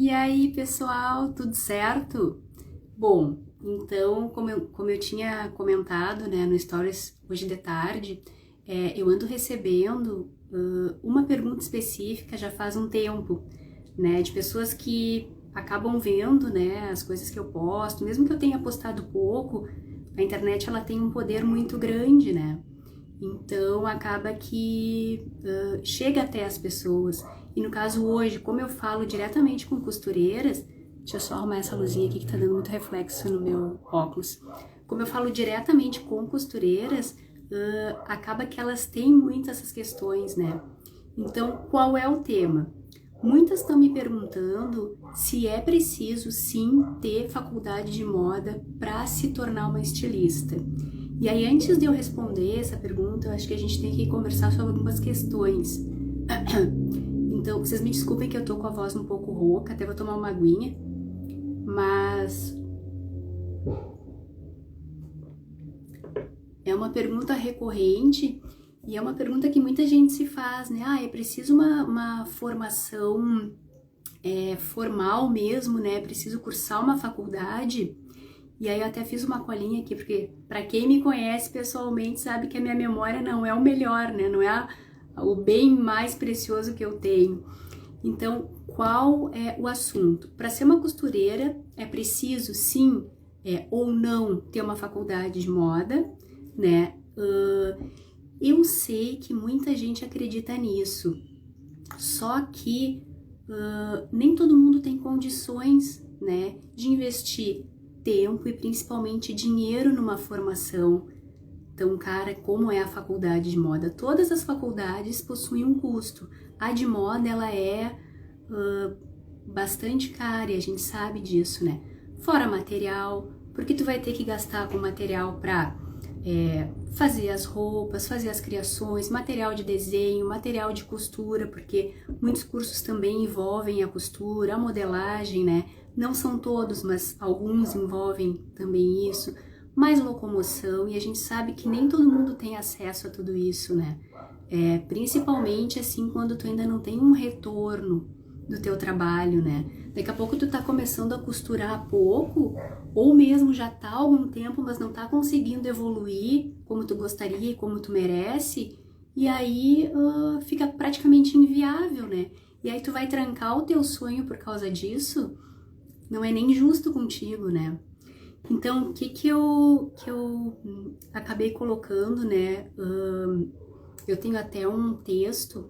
E aí, pessoal, tudo certo? Bom, então, como eu tinha comentado, né, no Stories hoje de tarde, eu ando recebendo uma pergunta específica já faz um tempo, né, de pessoas que acabam vendo, né, as coisas que eu posto, mesmo que eu tenha postado pouco, a internet ela tem um poder muito grande, né? Então acaba que chega até as pessoas. E no caso hoje, como eu falo diretamente com costureiras, deixa eu só arrumar essa luzinha aqui que tá dando muito reflexo no meu óculos. Como eu falo diretamente com costureiras, acaba que elas têm muitas essas questões, né? Então, qual é o tema? Muitas estão me perguntando se é preciso sim ter faculdade de moda para se tornar uma estilista. E aí, antes de eu responder essa pergunta, eu acho que a gente tem que conversar sobre algumas questões. Então, vocês me desculpem que eu tô com a voz um pouco rouca, até vou tomar uma aguinha, mas é uma pergunta recorrente e é uma pergunta que muita gente se faz, né? Ah, é preciso uma formação formal mesmo, né? É preciso cursar uma faculdade. E aí eu até fiz uma colinha aqui, porque para quem me conhece pessoalmente sabe que a minha memória não é o melhor, né? Não é o bem mais precioso que eu tenho. Então, qual é o assunto? Para ser uma costureira, é preciso sim ou não ter uma faculdade de moda, né? Eu sei que muita gente acredita nisso, só que nem todo mundo tem condições, né, de investir tempo e principalmente dinheiro numa formação tão cara como é a faculdade de moda. Todas as faculdades possuem um custo. A de moda, ela é bastante cara e a gente sabe disso, né? Fora material, porque tu vai ter que gastar com material para fazer as roupas, fazer as criações, material de desenho, material de costura, porque muitos cursos também envolvem a costura, a modelagem, né? Não são todos, mas alguns envolvem também isso. Mais locomoção, e a gente sabe que nem todo mundo tem acesso a tudo isso, né? Principalmente assim quando tu ainda não tem um retorno do teu trabalho, né? Daqui a pouco tu tá começando a costurar há pouco, ou mesmo já tá há algum tempo, mas não tá conseguindo evoluir como tu gostaria e como tu merece, e aí fica praticamente inviável, né? E aí tu vai trancar o teu sonho por causa disso, não é nem justo contigo, né? Então, o que eu acabei colocando, né? Eu tenho até um texto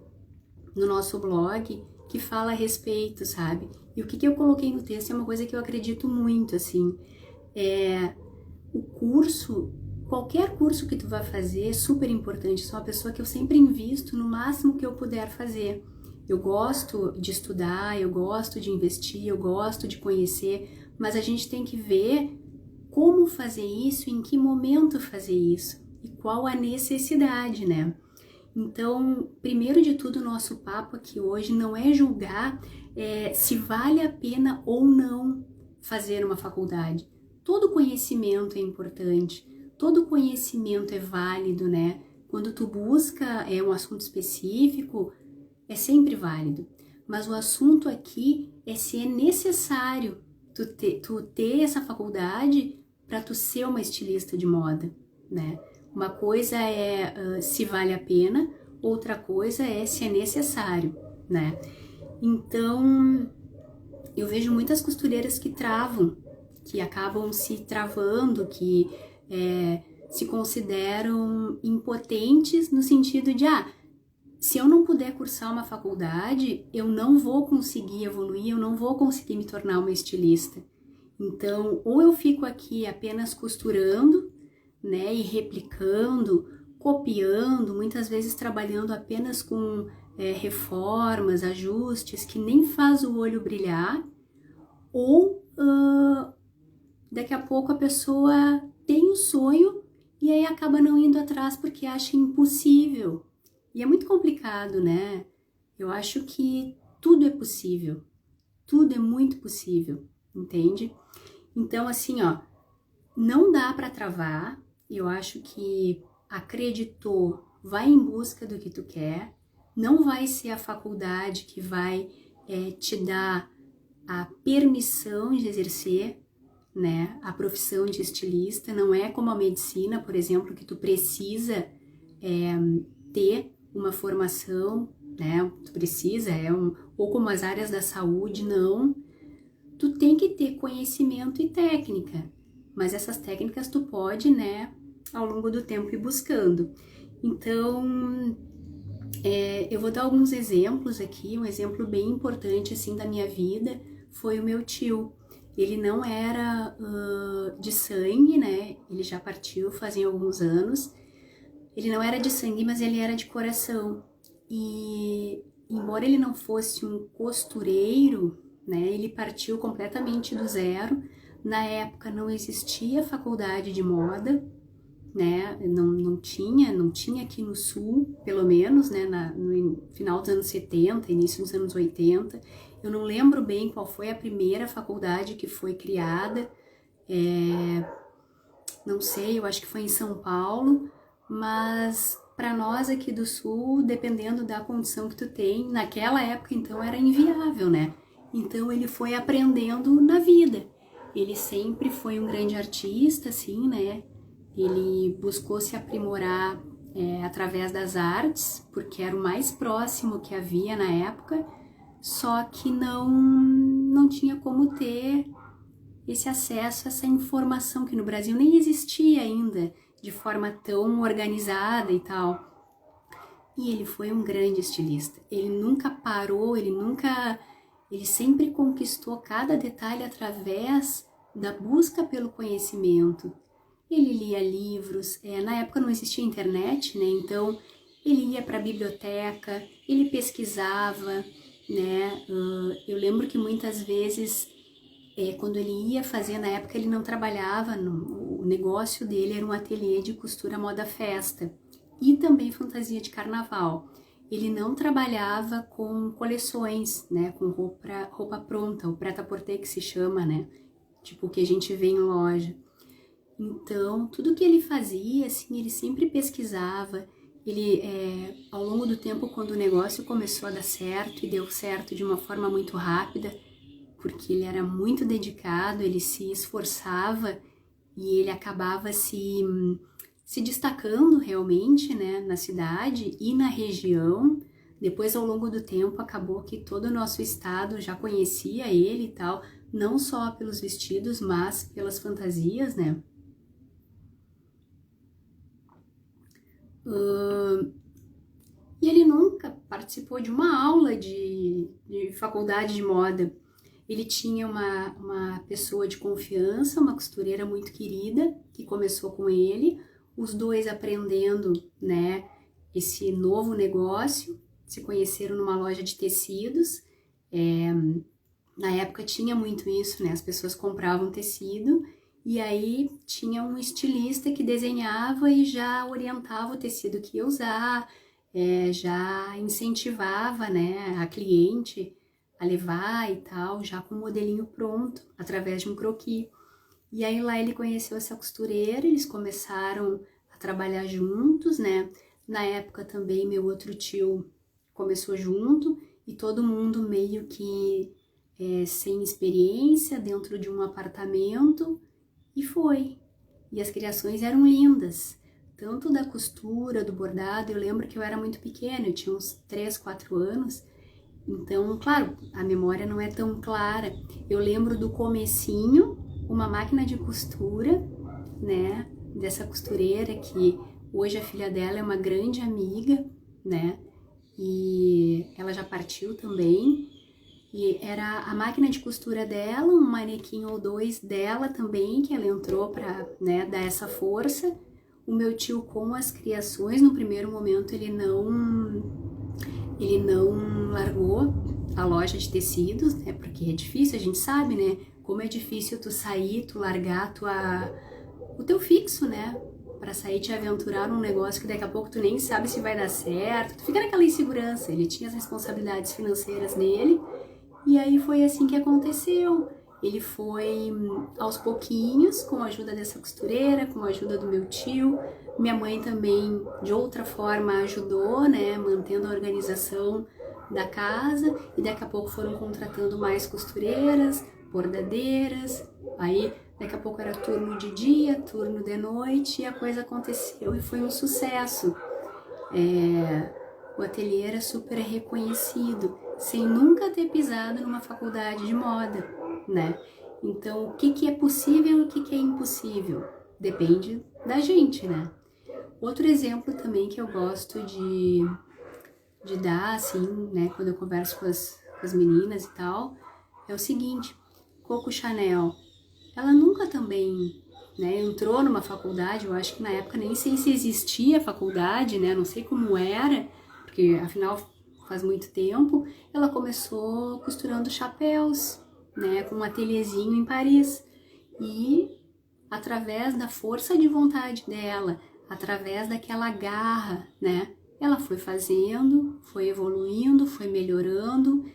no nosso blog que fala a respeito, sabe? E o que eu coloquei no texto é uma coisa que eu acredito muito, assim. O curso, qualquer curso que tu vai fazer é super importante. Sou uma pessoa que eu sempre invisto no máximo que eu puder fazer. Eu gosto de estudar, eu gosto de investir, eu gosto de conhecer, mas a gente tem que ver como fazer isso, em que momento fazer isso e qual a necessidade, né? Então, primeiro de tudo, o nosso papo aqui hoje não é julgar se vale a pena ou não fazer uma faculdade. Todo conhecimento é importante, todo conhecimento é válido, né? Quando tu busca um assunto específico, é sempre válido. Mas o assunto aqui é se é necessário tu ter essa faculdade para tu ser uma estilista de moda, né? Uma coisa é se vale a pena, outra coisa é se é necessário, né? Então, eu vejo muitas costureiras que travam, que acabam se travando, que se consideram impotentes no sentido de, se eu não puder cursar uma faculdade, eu não vou conseguir evoluir, eu não vou conseguir me tornar uma estilista. Então, ou eu fico aqui apenas costurando, né, e replicando, copiando, muitas vezes trabalhando apenas com reformas, ajustes, que nem faz o olho brilhar, ou daqui a pouco a pessoa tem o sonho e aí acaba não indo atrás porque acha impossível. E é muito complicado, né? Eu acho que tudo é possível, tudo é muito possível, entende? Então, assim, não dá para travar. Eu acho que acreditou, vai em busca do que tu quer. Não vai ser a faculdade que vai te dar a permissão de exercer, né, a profissão de estilista. Não é como a medicina, por exemplo, que tu precisa ter uma formação, né, tu precisa, ou como as áreas da saúde, não. Tu tem que ter conhecimento e técnica, mas essas técnicas tu pode, né, ao longo do tempo ir buscando. Então, eu vou dar alguns exemplos aqui. Um exemplo bem importante, assim, da minha vida foi o meu tio. Ele não era de sangue, né, ele já partiu fazem alguns anos. Ele não era de sangue, mas ele era de coração. E, embora ele não fosse um costureiro, né, ele partiu completamente do zero. Na época não existia faculdade de moda, né, não tinha aqui no sul, pelo menos, né, no final dos anos 70, início dos anos 80. Eu não lembro bem qual foi a primeira faculdade que foi criada, não sei, eu acho que foi em São Paulo, mas para nós aqui do sul, dependendo da condição que tu tem, naquela época então era inviável, né? Então ele foi aprendendo na vida. Ele sempre foi um grande artista, assim, né? Ele buscou se aprimorar através das artes, porque era o mais próximo que havia na época, só que não tinha como ter esse acesso, essa informação que no Brasil nem existia ainda de forma tão organizada e tal. E ele foi um grande estilista. Ele nunca parou, ele sempre conquistou cada detalhe através da busca pelo conhecimento. Ele lia livros, na época não existia internet, né? Então ele ia para a biblioteca, ele pesquisava, né? Eu lembro que muitas vezes, quando ele ia fazer, na época ele não trabalhava, o negócio dele era um ateliê de costura moda festa e também fantasia de carnaval. Ele não trabalhava com coleções, né? Com roupa pronta, o prêt-à-porter que se chama, né? Tipo o que a gente vê em loja. Então, tudo que ele fazia, assim, ele sempre pesquisava. Ele, ao longo do tempo, quando o negócio começou a dar certo, e deu certo de uma forma muito rápida, porque ele era muito dedicado, ele se esforçava e ele acabava se destacando realmente, né, na cidade e na região. Depois, ao longo do tempo, acabou que todo o nosso estado já conhecia ele e tal, não só pelos vestidos, mas pelas fantasias, né? E ele nunca participou de uma aula de faculdade de moda. Ele tinha uma pessoa de confiança, uma costureira muito querida, que começou com ele, os dois aprendendo, né, esse novo negócio, se conheceram numa loja de tecidos. Na época tinha muito isso, né, as pessoas compravam tecido, e aí tinha um estilista que desenhava e já orientava o tecido que ia usar, já incentivava, né, a cliente a levar e tal, já com o modelinho pronto, através de um croquis. E aí lá ele conheceu essa costureira, eles começaram a trabalhar juntos, né? Na época também meu outro tio começou junto e todo mundo meio que sem experiência dentro de um apartamento e foi. E as criações eram lindas, tanto da costura, do bordado. Eu lembro que eu era muito pequena, eu tinha uns 3, 4 anos, então, claro, a memória não é tão clara. Eu lembro do comecinho, uma máquina de costura, né, dessa costureira que hoje a filha dela é uma grande amiga, né, e ela já partiu também. E era a máquina de costura dela, um manequim ou dois dela também, que ela entrou para, né, dar essa força. O meu tio com as criações, no primeiro momento ele não largou a loja de tecidos, né, porque é difícil, a gente sabe, né, como é difícil tu sair, tu largar o teu fixo, né, para sair te aventurar num negócio que daqui a pouco tu nem sabe se vai dar certo, tu fica naquela insegurança. Ele tinha as responsabilidades financeiras nele, e aí foi assim que aconteceu. Ele foi aos pouquinhos, com a ajuda dessa costureira, com a ajuda do meu tio. Minha mãe também, de outra forma, ajudou, né, mantendo a organização da casa e daqui a pouco foram contratando mais costureiras, bordadeiras, aí daqui a pouco era turno de dia, turno de noite e a coisa aconteceu e foi um sucesso. O ateliê era super reconhecido, sem nunca ter pisado numa faculdade de moda, né? Então, o que é possível e o que é impossível? Depende da gente, né? Outro exemplo também que eu gosto de dar, assim, né, quando eu converso com as meninas e tal, é o seguinte: Coco Chanel, ela nunca também, né, entrou numa faculdade. Eu acho que na época nem sei se existia faculdade, né, não sei como era, porque afinal faz muito tempo. Ela começou costurando chapéus, né, com um ateliêzinho em Paris, e através da força de vontade dela, através daquela garra, né, ela foi fazendo, foi evoluindo, foi melhorando,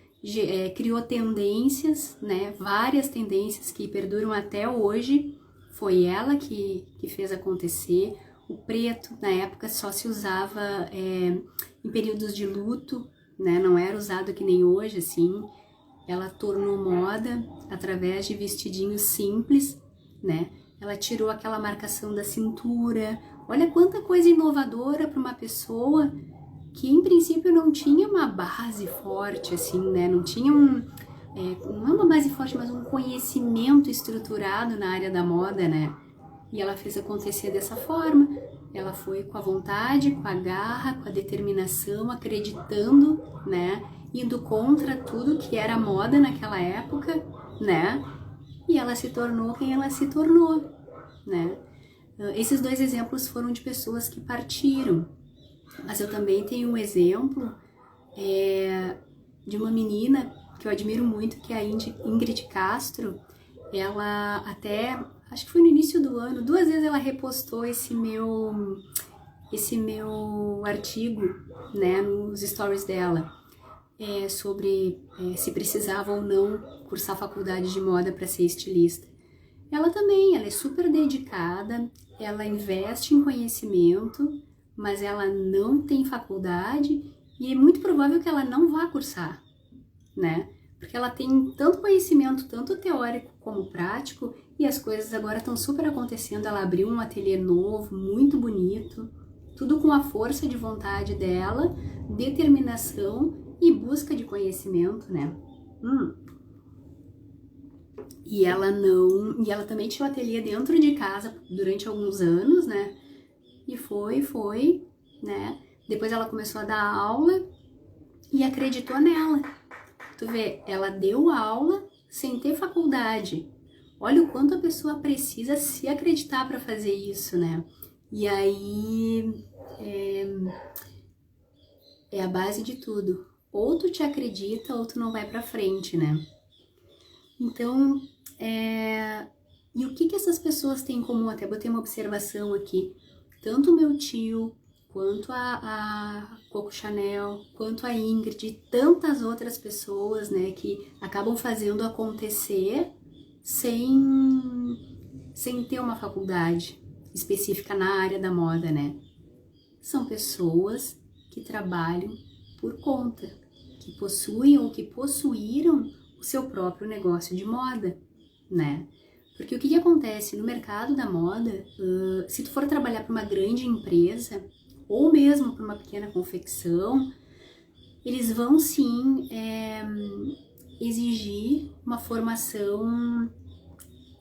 criou tendências, né, várias tendências que perduram até hoje. Foi ela que fez acontecer. O preto, na época, só se usava em períodos de luto, né, não era usado que nem hoje, assim. Ela tornou moda através de vestidinhos simples, né? Ela tirou aquela marcação da cintura. Olha quanta coisa inovadora para uma pessoa que em princípio não tinha uma base forte, assim, né? Não tinha não é uma base forte, mas um conhecimento estruturado na área da moda, né? E ela fez acontecer dessa forma. Ela foi com a vontade, com a garra, com a determinação, acreditando, né? Indo contra tudo que era moda naquela época, né? E ela se tornou quem ela se tornou, né? Esses dois exemplos foram de pessoas que partiram, mas eu também tenho um exemplo de uma menina que eu admiro muito, que é a Ingrid Castro. Ela até, acho que foi no início do ano, 2 vezes ela repostou esse meu artigo, né, nos stories dela, sobre se precisava ou não cursar faculdade de moda para ser estilista. Ela também, ela é super dedicada, ela investe em conhecimento, mas ela não tem faculdade e é muito provável que ela não vá cursar, né? Porque ela tem tanto conhecimento, tanto teórico como prático, e as coisas agora estão super acontecendo. Ela abriu um ateliê novo, muito bonito, tudo com a força de vontade dela, determinação e busca de conhecimento, né? E ela também tinha o ateliê dentro de casa durante alguns anos, né? E foi, né? Depois ela começou a dar aula e acreditou nela. Tu vê, ela deu aula sem ter faculdade. Olha o quanto a pessoa precisa se acreditar para fazer isso, né? E aí é a base de tudo. Ou tu te acredita ou tu não vai para frente, né? Então, e o que essas pessoas têm em comum? Até botei uma observação aqui. Tanto o meu tio, quanto a Coco Chanel, quanto a Ingrid, e tantas outras pessoas, né, que acabam fazendo acontecer sem ter uma faculdade específica na área da moda, né? São pessoas que trabalham por conta, que possuem ou que possuíram o seu próprio negócio de moda, né? Porque o que acontece no mercado da moda, se tu for trabalhar para uma grande empresa, ou mesmo para uma pequena confecção, eles vão sim exigir uma formação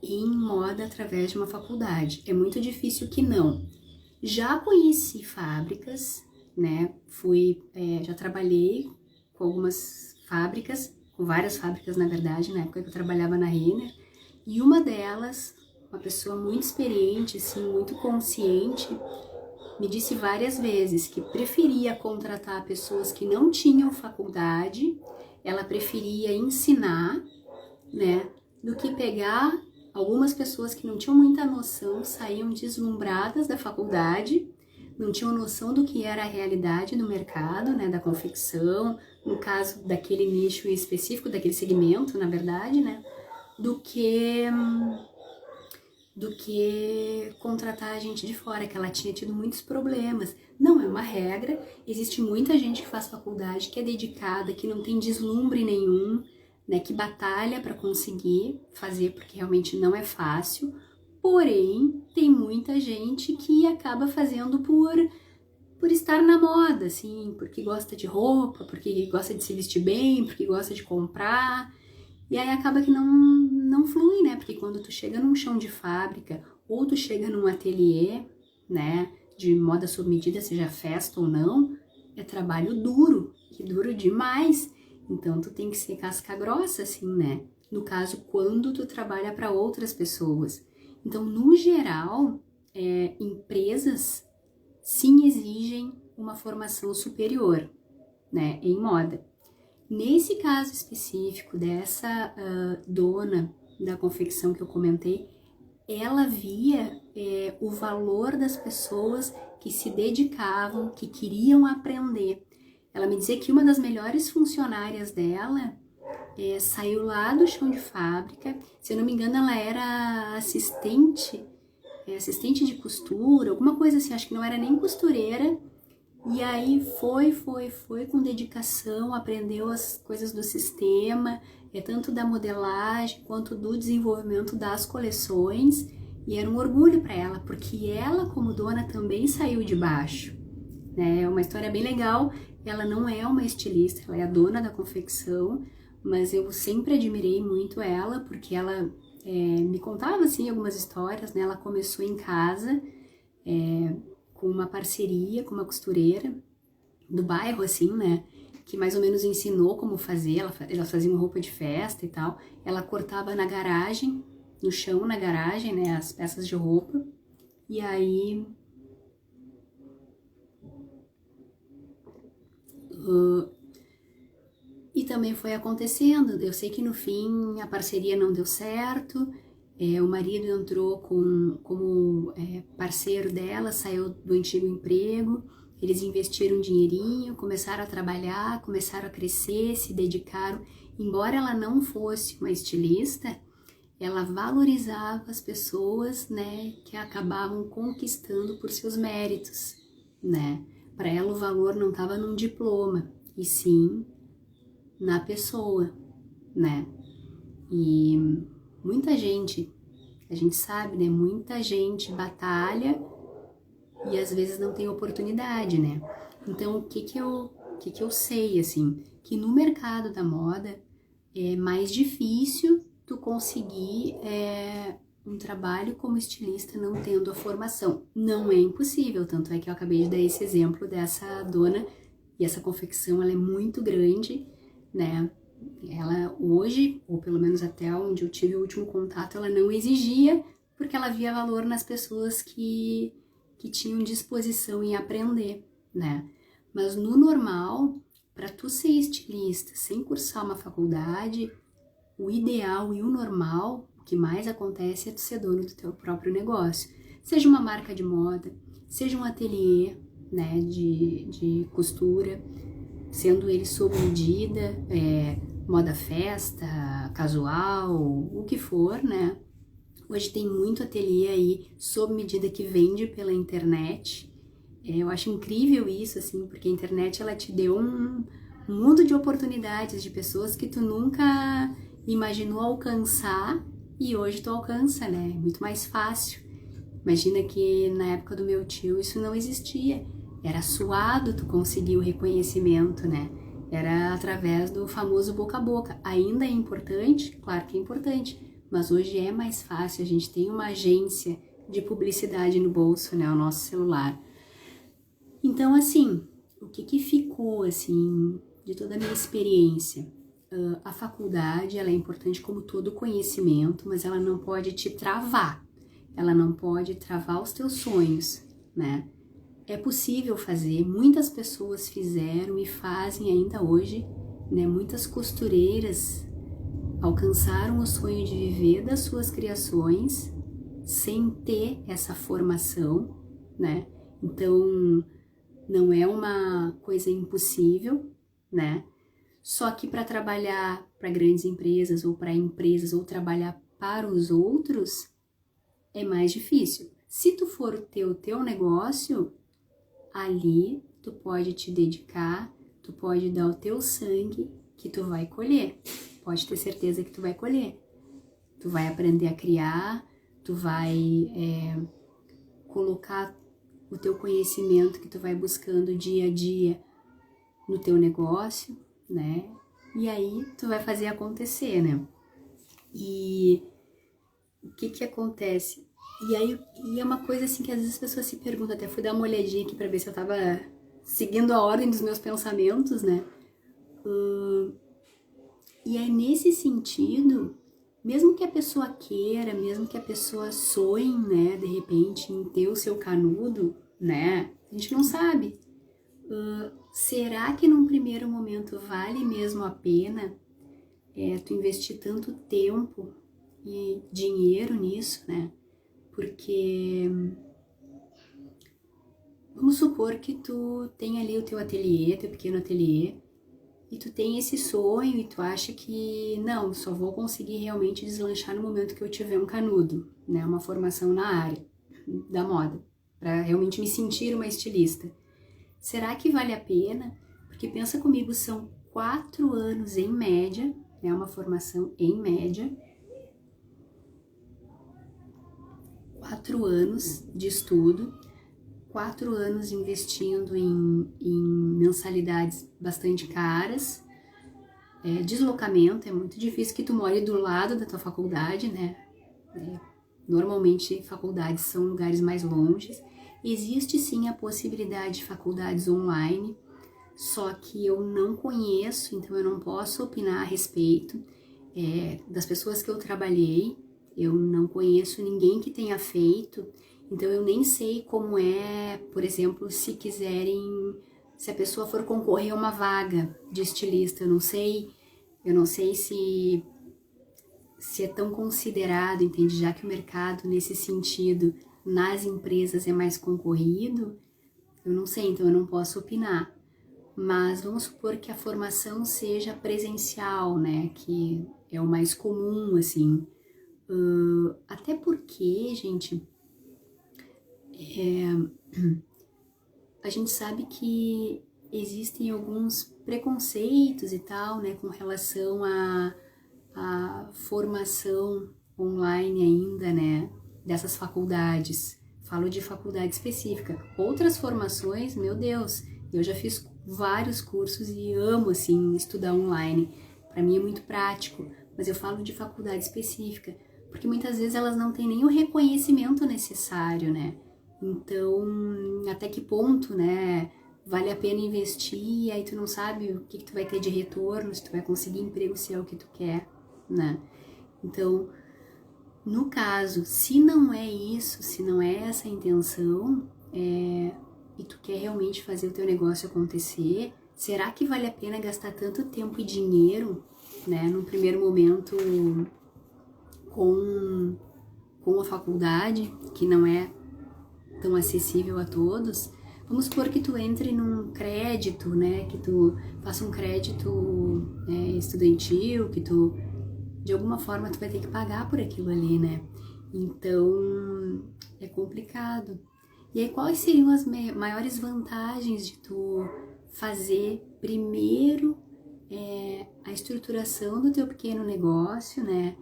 em moda através de uma faculdade. É muito difícil que não. Já conheci fábricas, né? Já trabalhei com algumas fábricas, com várias fábricas na verdade, na época que eu trabalhava na Renner, e uma delas, uma pessoa muito experiente, assim, muito consciente, me disse várias vezes que preferia contratar pessoas que não tinham faculdade, ela preferia ensinar, né, do que pegar algumas pessoas que não tinham muita noção, saíam deslumbradas da faculdade, não tinham noção do que era a realidade do mercado, né, da confecção, no caso daquele nicho específico, daquele segmento, na verdade, né, do que do que contratar gente de fora, que ela tinha tido muitos problemas. Não é uma regra, existe muita gente que faz faculdade, que é dedicada, que não tem deslumbre nenhum, né, que batalha para conseguir fazer, porque realmente não é fácil. Porém, tem muita gente que acaba fazendo por estar na moda, assim, porque gosta de roupa, porque gosta de se vestir bem, porque gosta de comprar. E aí acaba que não flui, né? Porque quando tu chega num chão de fábrica ou tu chega num ateliê, né, de moda sob medida, seja festa ou não, é trabalho duro, e duro demais. Então tu tem que ser casca grossa, assim, né? No caso, quando tu trabalha para outras pessoas. Então, no geral, empresas sim exigem uma formação superior, né, em moda. Nesse caso específico dessa dona da confecção que eu comentei, ela via o valor das pessoas que se dedicavam, que queriam aprender. Ela me dizia que uma das melhores funcionárias dela saiu lá do chão de fábrica, se eu não me engano ela era assistente de costura, alguma coisa assim, acho que não era nem costureira. E aí foi com dedicação, aprendeu as coisas do sistema, tanto da modelagem quanto do desenvolvimento das coleções, e era um orgulho para ela, porque ela, como dona, também saiu de baixo, né? É uma história bem legal. Ela não é uma estilista, ela é a dona da confecção, mas eu sempre admirei muito ela, porque ela me contava, assim, algumas histórias, né? Ela começou em casa, com uma parceria com uma costureira do bairro, assim, né, que mais ou menos ensinou como fazer. Ela fazia uma roupa de festa e tal, ela cortava na garagem, no chão na garagem, né, as peças de roupa, e aí e também foi acontecendo. Eu sei que no fim a parceria não deu certo, o marido entrou como parceiro dela, saiu do antigo emprego, eles investiram um dinheirinho, começaram a trabalhar, começaram a crescer, se dedicaram. Embora ela não fosse uma estilista, ela valorizava as pessoas, né, que acabavam conquistando por seus méritos, né? Para ela o valor não estava num diploma, e sim na pessoa, né? E muita gente, a gente sabe, né? Muita gente batalha e às vezes não tem oportunidade, né? Então, o que eu sei, assim, que no mercado da moda é mais difícil tu conseguir um trabalho como estilista não tendo a formação. Não é impossível, tanto é que eu acabei de dar esse exemplo dessa dona, e essa confecção, ela é muito grande, né? Ela hoje, ou pelo menos até onde eu tive o último contato, ela não exigia, porque ela via valor nas pessoas que tinham disposição em aprender, né? Mas no normal, para tu ser estilista sem cursar uma faculdade, o ideal e o normal, o que mais acontece é tu ser dono do teu próprio negócio. Seja uma marca de moda, seja um ateliê, né, de costura, sendo ele sob medida, moda festa, casual, o que for, né? Hoje tem muito ateliê aí sob medida que vende pela internet. Eu acho incrível isso, assim, porque a internet ela te deu um mundo de oportunidades, de pessoas que tu nunca imaginou alcançar e hoje tu alcança, né? É muito mais fácil. Imagina que na época do meu tio isso não existia. Era suado tu conseguir o reconhecimento, né? Era através do famoso boca a boca. Ainda é importante? Claro que é importante, mas hoje é mais fácil, a gente tem uma agência de publicidade no bolso, né? O nosso celular. Então, assim, o que ficou, assim, de toda a minha experiência? A faculdade, ela é importante como todo conhecimento, mas ela não pode te travar. Ela não pode travar os teus sonhos, né? É possível fazer, muitas pessoas fizeram e fazem ainda hoje, né? Muitas costureiras alcançaram o sonho de viver das suas criações sem ter essa formação, né? Então, não é uma coisa impossível, né? Só que para trabalhar para grandes empresas ou para empresas ou trabalhar para os outros, é mais difícil. Se tu for ter o teu negócio, ali tu pode te dedicar, tu pode dar o teu sangue que tu vai colher. Pode ter certeza que tu vai colher. Tu vai aprender a criar, tu vai colocar o teu conhecimento que tu vai buscando dia a dia no teu negócio, né? E aí tu vai fazer acontecer, né? E o que acontece? E é uma coisa assim que às vezes as pessoas se perguntam, até fui dar uma olhadinha aqui pra ver se eu tava seguindo a ordem dos meus pensamentos, né? E é nesse sentido, mesmo que a pessoa queira, mesmo que a pessoa sonhe, né, de repente, em ter o seu canudo, né? A gente não sabe. Será que num primeiro momento vale mesmo a pena tu investir tanto tempo e dinheiro nisso, né? Porque vamos supor que tu tem ali o teu ateliê, teu pequeno ateliê, e tu tem esse sonho e tu acha que não, só vou conseguir realmente deslanchar no momento que eu tiver um canudo, né? Uma formação na área da moda, para realmente me sentir uma estilista. Será que vale a pena? Porque pensa comigo, são 4 anos em média, né? Uma formação em média, 4 anos de estudo, 4 anos investindo em mensalidades bastante caras, deslocamento, é muito difícil que tu more do lado da tua faculdade, né? Normalmente faculdades são lugares mais longes. Existe sim a possibilidade de faculdades online, só que eu não conheço, então eu não posso opinar a respeito das pessoas que eu trabalhei. Eu não conheço ninguém que tenha feito, então eu nem sei como é, por exemplo, se a pessoa for concorrer a uma vaga de estilista, eu não sei se é tão considerado, entende? Já que o mercado nesse sentido nas empresas é mais concorrido, eu não sei, então eu não posso opinar. Mas vamos supor que a formação seja presencial, né? Que é o mais comum, assim. Até porque, gente, a gente sabe que existem alguns preconceitos e tal, né? Com relação à formação online ainda, né? Dessas faculdades. Falo de faculdade específica. Outras formações, meu Deus, eu já fiz vários cursos e amo, assim, estudar online. Para mim é muito prático, mas eu falo de faculdade específica, porque muitas vezes elas não têm nem o reconhecimento necessário, né? Então, até que ponto, né, vale a pena investir e aí tu não sabe o que tu vai ter de retorno, se tu vai conseguir emprego, se é o que tu quer, né? Então, no caso, se não é isso, se não é essa a intenção, e tu quer realmente fazer o teu negócio acontecer, será que vale a pena gastar tanto tempo e dinheiro, né, num primeiro momento com a faculdade, que não é tão acessível a todos? Vamos supor que tu entre num crédito, né, que tu faça um crédito estudantil, que tu, de alguma forma, tu vai ter que pagar por aquilo ali, né? Então, é complicado. E aí, quais seriam as maiores vantagens de tu fazer primeiro a estruturação do teu pequeno negócio, né?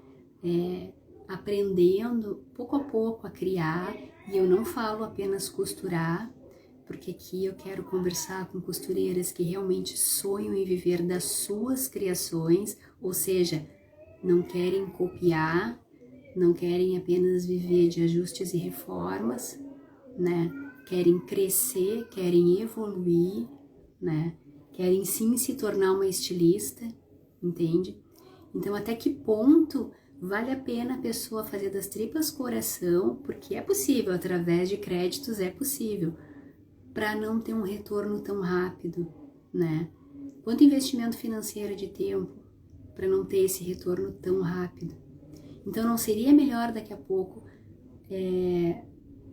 Aprendendo pouco a pouco a criar, e eu não falo apenas costurar, porque aqui eu quero conversar com costureiras que realmente sonham em viver das suas criações, ou seja, não querem copiar, não querem apenas viver de ajustes e reformas, né? Querem crescer, querem evoluir, né? Querem sim se tornar uma estilista, entende? Então, até que ponto vale a pena a pessoa fazer das tripas coração, porque é possível, através de créditos é possível, para não ter um retorno tão rápido, né? Quanto investimento financeiro de tempo para não ter esse retorno tão rápido? Então, não seria melhor daqui a pouco,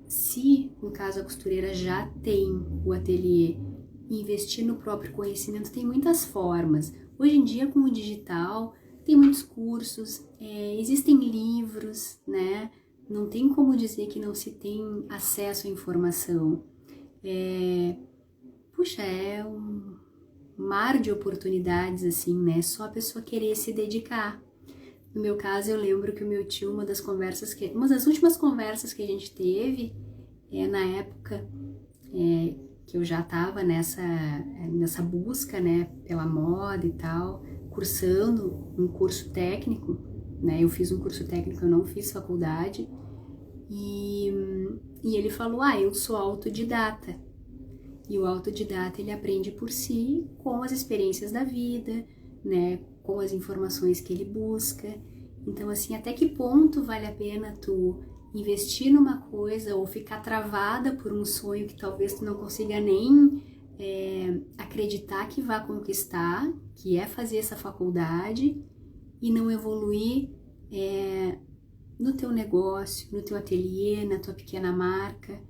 se no caso a costureira já tem o ateliê, investir no próprio conhecimento? Tem muitas formas. Hoje em dia, com o digital, tem muitos cursos, existem livros, né, não tem como dizer que não se tem acesso à informação. Puxa, é um mar de oportunidades, assim, né? Só a pessoa querer se dedicar. No meu caso, eu lembro que o meu tio, uma das últimas conversas que a gente teve, na época que eu já estava nessa busca, né, pela moda e tal, cursando um curso técnico, né? Eu fiz um curso técnico, eu não fiz faculdade, e ele falou, eu sou autodidata. E o autodidata, ele aprende por si, com as experiências da vida, né, com as informações que ele busca. Então, assim, até que ponto vale a pena tu investir numa coisa ou ficar travada por um sonho que talvez tu não consiga nem acreditar que vá conquistar, que é fazer essa faculdade, e não evoluir no teu negócio, no teu ateliê, na tua pequena marca.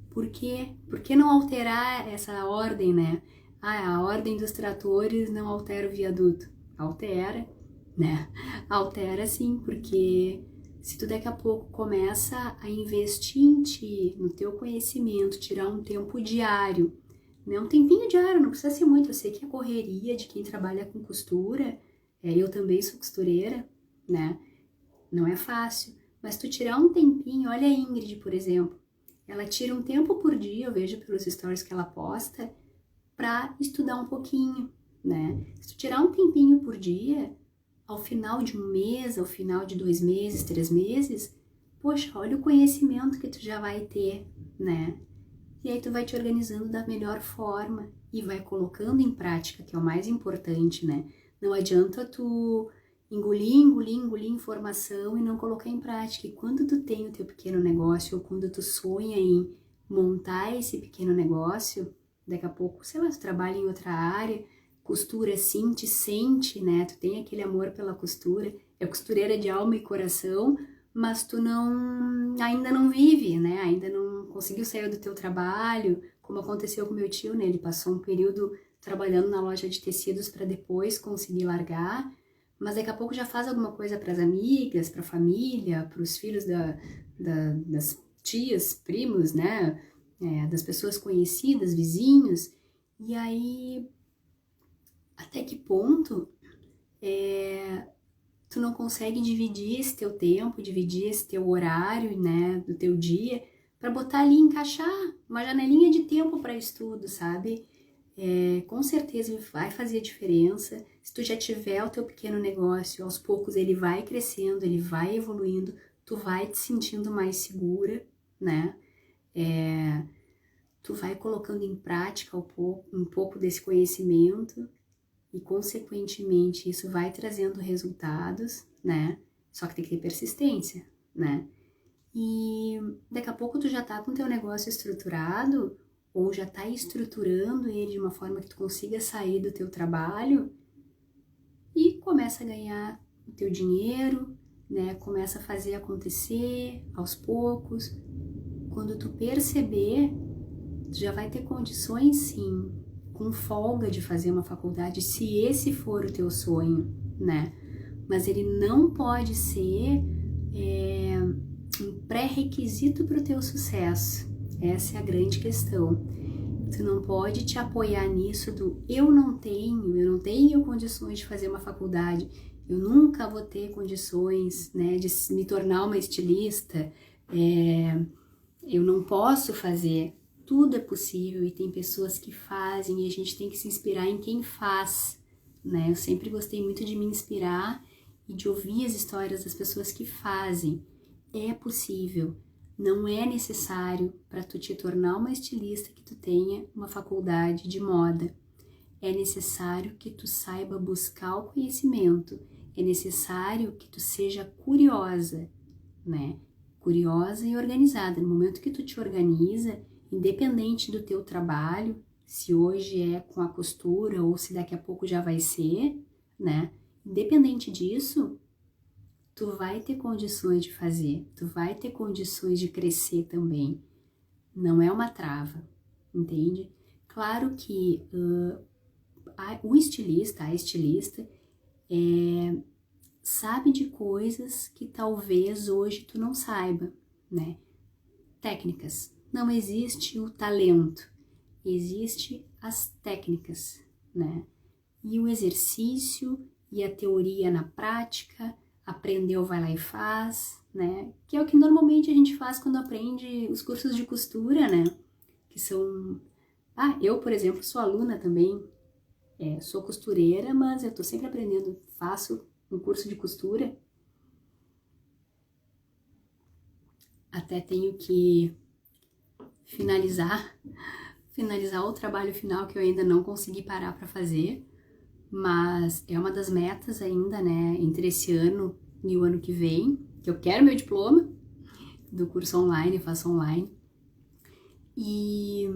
Por quê? Por que não alterar essa ordem, né? A ordem dos tratores não altera o viaduto. Altera, né? Altera sim, porque se tu daqui a pouco começa a investir em ti, no teu conhecimento, tirar um tempo diário, né? Um tempinho diário, não precisa ser muito. Eu sei que a correria de quem trabalha com costura, eu também sou costureira, né? Não é fácil, mas tu tirar um tempinho, olha a Ingrid, por exemplo, ela tira um tempo por dia, eu vejo pelos stories que ela posta, para estudar um pouquinho, né? Se tu tirar um tempinho por dia, ao final de um mês, ao final de 2 meses, 3 meses, poxa, olha o conhecimento que tu já vai ter, né? E aí tu vai te organizando da melhor forma e vai colocando em prática, que é o mais importante, né? Não adianta tu engolir informação e não colocar em prática. E quando tu tem o teu pequeno negócio, ou quando tu sonha em montar esse pequeno negócio, daqui a pouco, sei lá, tu trabalha em outra área, costura sim, te sente, né? Tu tem aquele amor pela costura, é costureira de alma e coração, mas tu ainda não vive, né? Ainda não conseguiu sair do teu trabalho, como aconteceu com meu tio, né? Ele passou um período trabalhando na loja de tecidos para depois conseguir largar, mas daqui a pouco já faz alguma coisa para as amigas, para a família, para os filhos das tias, primos, né? Das pessoas conhecidas, vizinhos. E aí, até que ponto tu não consegue dividir esse teu tempo, dividir esse teu horário, né, do teu dia, para botar ali, encaixar uma janelinha de tempo para estudo, sabe? Com certeza vai fazer diferença. Se tu já tiver o teu pequeno negócio, aos poucos ele vai crescendo, ele vai evoluindo, tu vai te sentindo mais segura, né? Tu vai colocando em prática um pouco desse conhecimento e, consequentemente, isso vai trazendo resultados, né? Só que tem que ter persistência, né? E daqui a pouco tu já tá com o teu negócio estruturado, ou já tá estruturando ele de uma forma que tu consiga sair do teu trabalho e começa a ganhar o teu dinheiro, né? Começa a fazer acontecer aos poucos. Quando tu perceber, tu já vai ter condições, sim, com folga de fazer uma faculdade, se esse for o teu sonho, né? Mas ele não pode ser um pré-requisito para o teu sucesso. Essa é a grande questão. Tu não pode te apoiar nisso do eu não tenho condições de fazer uma faculdade, eu nunca vou ter condições, né, de me tornar uma estilista, eu não posso fazer. Tudo é possível e tem pessoas que fazem e a gente tem que se inspirar em quem faz, né? Eu sempre gostei muito de me inspirar e de ouvir as histórias das pessoas que fazem. É possível, não é necessário para tu te tornar uma estilista que tu tenha uma faculdade de moda. É necessário que tu saiba buscar o conhecimento, é necessário que tu seja curiosa, né? Curiosa e organizada. No momento que tu te organiza, independente do teu trabalho, se hoje é com a costura ou se daqui a pouco já vai ser, né? Independente disso, tu vai ter condições de fazer, tu vai ter condições de crescer também. Não é uma trava, entende? Claro que o estilista, a estilista, sabe de coisas que talvez hoje tu não saiba, né? Técnicas. Não existe o talento, existe as técnicas, né? E o exercício e a teoria na prática, aprendeu, vai lá e faz, né? Que é o que normalmente a gente faz quando aprende os cursos de costura, né? Que são... eu, por exemplo, sou aluna também, sou costureira, mas eu tô sempre aprendendo, faço um curso de costura. Até tenho que finalizar o trabalho final que eu ainda não consegui parar para fazer, mas é uma das metas ainda, né, entre esse ano e o ano que vem, que eu quero meu diploma do curso online, eu faço online, e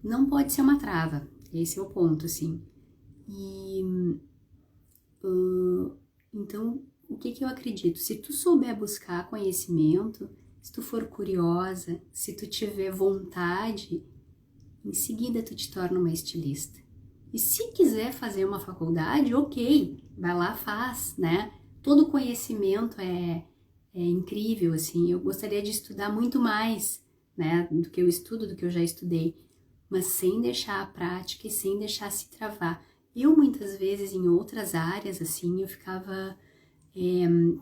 não pode ser uma trava, esse é o ponto, assim. E então, o que eu acredito? Se tu souber buscar conhecimento, se tu for curiosa, se tu tiver vontade, em seguida tu te torna uma estilista. E se quiser fazer uma faculdade, ok, vai lá, faz, né? Todo conhecimento é incrível, assim. Eu gostaria de estudar muito mais, né, do que eu estudo, do que eu já estudei, mas sem deixar a prática e sem deixar se travar. Eu, muitas vezes, em outras áreas, assim, eu ficava,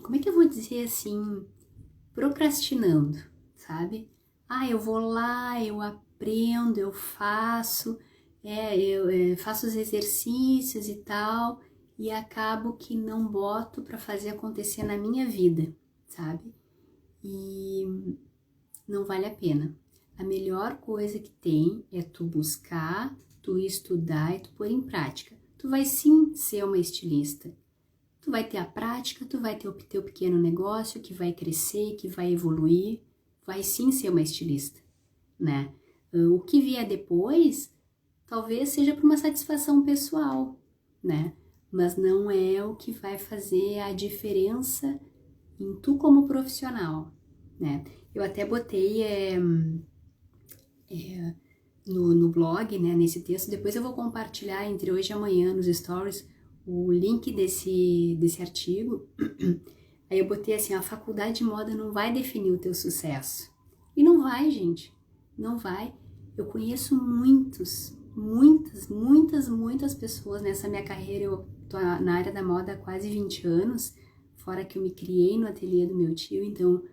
como é que eu vou dizer, assim, procrastinando, sabe? Eu vou lá, eu aprendo, eu faço, eu faço os exercícios e tal, e acabo que não boto para fazer acontecer na minha vida, sabe? E não vale a pena. A melhor coisa que tem é tu buscar, tu estudar e tu pôr em prática. Tu vai sim ser uma estilista. Tu vai ter a prática, tu vai ter o teu pequeno negócio que vai crescer, que vai evoluir, vai sim ser uma estilista, né? O que vier depois, talvez seja por uma satisfação pessoal, né? Mas não é o que vai fazer a diferença em tu como profissional, né? Eu até botei no blog, né, nesse texto, depois eu vou compartilhar entre hoje e amanhã nos stories o link desse artigo. Aí eu botei assim, a faculdade de moda não vai definir o teu sucesso. E não vai, gente, não vai. Eu conheço muitas pessoas nessa minha carreira. Eu tô na área da moda há quase 20 anos, fora que eu me criei no ateliê do meu tio, então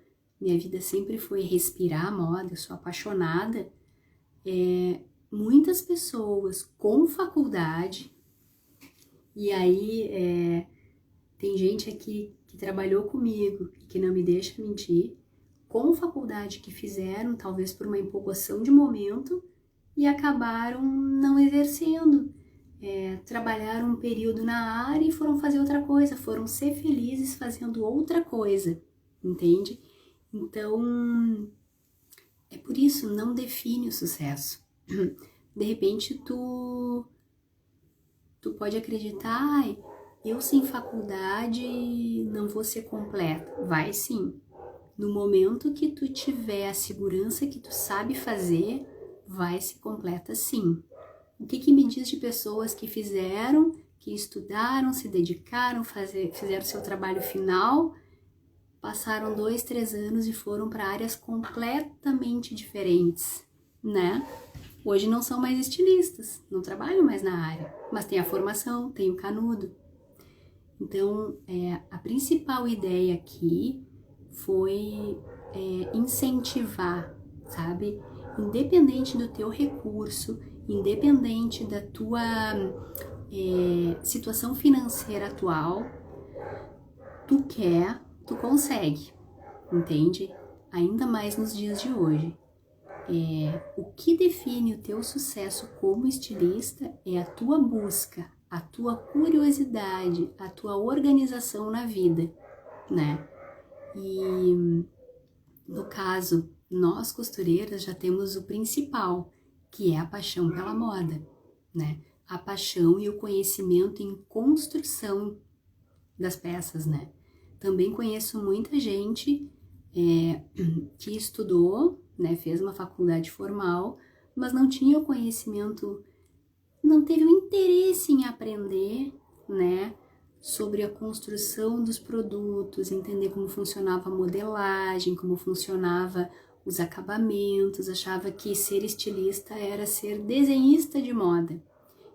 minha vida sempre foi respirar a moda, eu sou apaixonada. Muitas pessoas com faculdade, e aí tem gente aqui que trabalhou comigo e que não me deixa mentir, com faculdade que fizeram, talvez por uma empolgação de momento, e acabaram não exercendo. Trabalharam um período na área e foram fazer outra coisa, foram ser felizes fazendo outra coisa, entende? Então, é por isso, não define o sucesso. De repente, tu pode acreditar, eu sem faculdade não vou ser completa. Vai sim. No momento que tu tiver a segurança que tu sabe fazer, vai ser completa sim. O que me diz de pessoas que fizeram, que estudaram, se dedicaram, fizeram seu trabalho final, passaram 2, 3 anos e foram para áreas completamente diferentes, né? Hoje não são mais estilistas, não trabalham mais na área, mas tem a formação, tem o canudo. Então, a principal ideia aqui foi incentivar, sabe? Independente do teu recurso, independente da tua situação financeira atual, tu quer, tu consegue, entende? Ainda mais nos dias de hoje. O que define o teu sucesso como estilista é a tua busca, a tua curiosidade, a tua organização na vida, né? E no caso, nós costureiras já temos o principal, que é a paixão pela moda, né? A paixão e o conhecimento em construção das peças, né? Também conheço muita gente que estudou, né, fez uma faculdade formal, mas não tinha o conhecimento, não teve o interesse em aprender, né, sobre a construção dos produtos, entender como funcionava a modelagem, como funcionava os acabamentos, achava que ser estilista era ser desenhista de moda.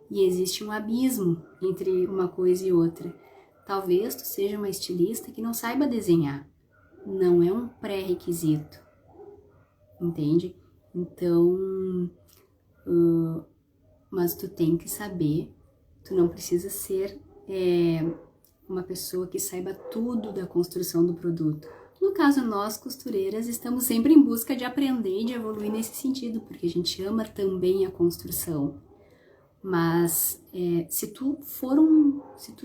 E existe um abismo entre uma coisa e outra. Talvez tu seja uma estilista que não saiba desenhar. Não é um pré-requisito, entende? Então, mas tu tem que saber, tu não precisa ser uma pessoa que saiba tudo da construção do produto. No caso, nós costureiras estamos sempre em busca de aprender e de evoluir nesse sentido, porque a gente ama também a construção. Mas se tu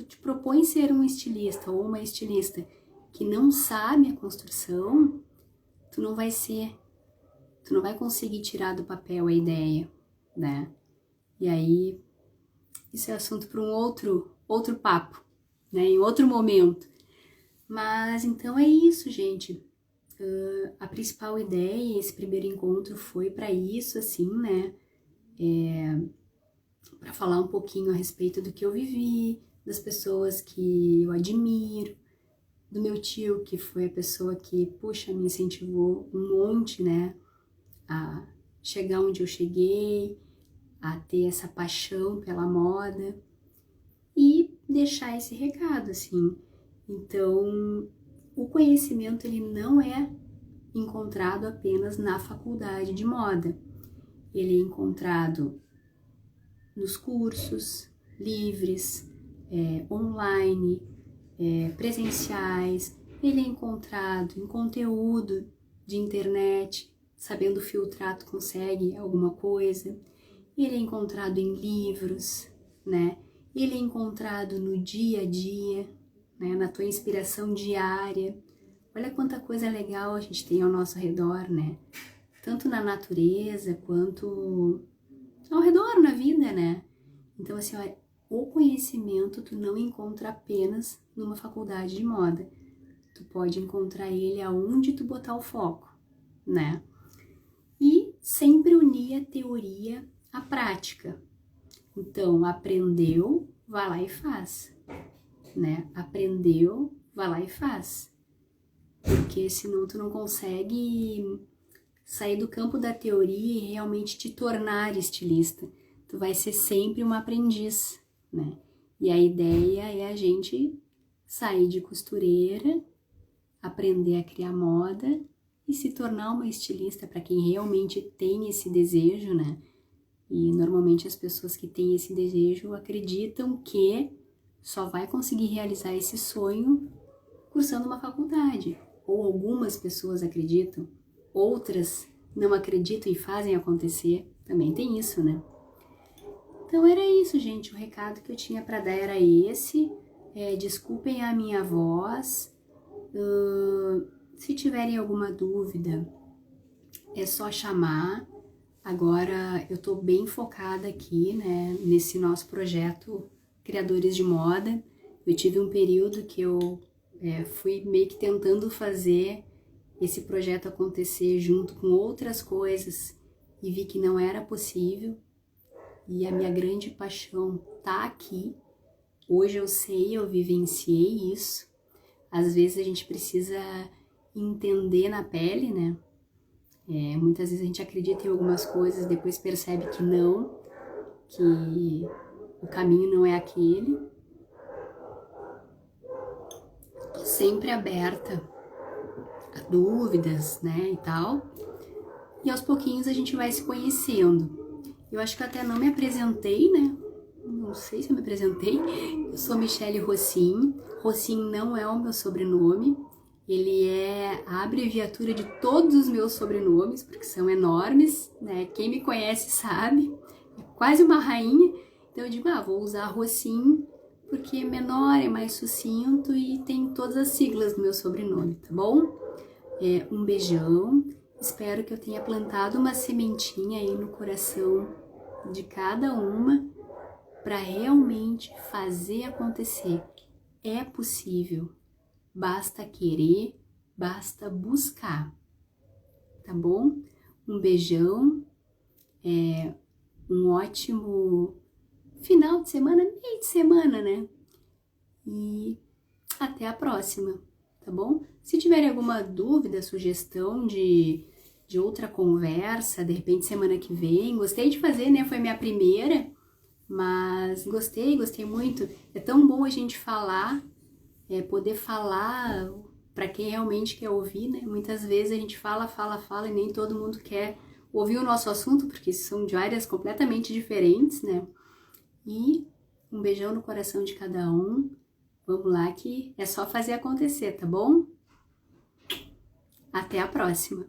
te propõe ser um estilista ou uma estilista que não sabe a construção, tu não vai conseguir tirar do papel a ideia, né? E aí, isso é assunto para um outro papo, né? Em outro momento. Mas então é isso, gente. A principal ideia, esse primeiro encontro foi para isso, assim, né? Para falar um pouquinho a respeito do que eu vivi, das pessoas que eu admiro, do meu tio, que foi a pessoa que, puxa, me incentivou um monte, né? A chegar onde eu cheguei, a ter essa paixão pela moda e deixar esse recado, assim. Então, o conhecimento, ele não é encontrado apenas na faculdade de moda. Ele é encontrado nos cursos livres, online, presenciais. Ele é encontrado em conteúdo de internet, sabendo filtrar tu consegue alguma coisa. Ele é encontrado em livros, né? Ele é encontrado no dia a dia, né? Na tua inspiração diária. Olha quanta coisa legal a gente tem ao nosso redor, né? Tanto na natureza quanto ao redor na vida, né? Então, assim, olha, o conhecimento tu não encontra apenas numa faculdade de moda. Tu pode encontrar ele aonde tu botar o foco, né? E sempre unir a teoria à prática. Então, aprendeu, vai lá e faz, né? Aprendeu, vai lá e faz. Porque senão tu não consegue sair do campo da teoria e realmente te tornar estilista. Tu vai ser sempre uma aprendiz, né? E a ideia é a gente sair de costureira, aprender a criar moda e se tornar uma estilista para quem realmente tem esse desejo, né? E normalmente as pessoas que têm esse desejo acreditam que só vai conseguir realizar esse sonho cursando uma faculdade. Ou algumas pessoas acreditam, outras não acreditam e fazem acontecer. Também tem isso, né? Então era isso, gente. O recado que eu tinha para dar era esse. Desculpem a minha voz. Se tiverem alguma dúvida, é só chamar. Agora eu tô bem focada aqui, né, nesse nosso projeto Criadores de Moda. Eu tive um período que eu fui meio que tentando fazer esse projeto acontecer junto com outras coisas e vi que não era possível. E a minha grande paixão tá aqui. Hoje eu sei, eu vivenciei isso. Às vezes a gente precisa entender na pele, né? Muitas vezes a gente acredita em algumas coisas, depois percebe que não, que o caminho não é aquele. Tô sempre aberta a dúvidas, né, e tal. E aos pouquinhos a gente vai se conhecendo. Eu acho que eu até não me apresentei, né? Não sei se eu me apresentei. Eu sou Michele Rossim. Rossim não é o meu sobrenome. Ele é a abreviatura de todos os meus sobrenomes, porque são enormes, né? Quem me conhece sabe. É quase uma rainha. Então eu digo, vou usar Rossim, porque é menor, é mais sucinto e tem todas as siglas do meu sobrenome, tá bom? Um beijão. Espero que eu tenha plantado uma sementinha aí no coração de cada uma para realmente fazer acontecer. É possível, basta querer, basta buscar, tá bom? Um beijão, um ótimo final de semana, meio de semana, né? e até a próxima, tá bom? Se tiverem alguma dúvida, sugestão de outra conversa, de repente semana que vem, gostei de fazer, né? Foi minha primeira, mas gostei muito. É tão bom a gente falar, poder falar para quem realmente quer ouvir, né? Muitas vezes a gente fala e nem todo mundo quer ouvir o nosso assunto, porque são de áreas completamente diferentes, né? E um beijão no coração de cada um. Vamos lá que é só fazer acontecer, tá bom? Até a próxima!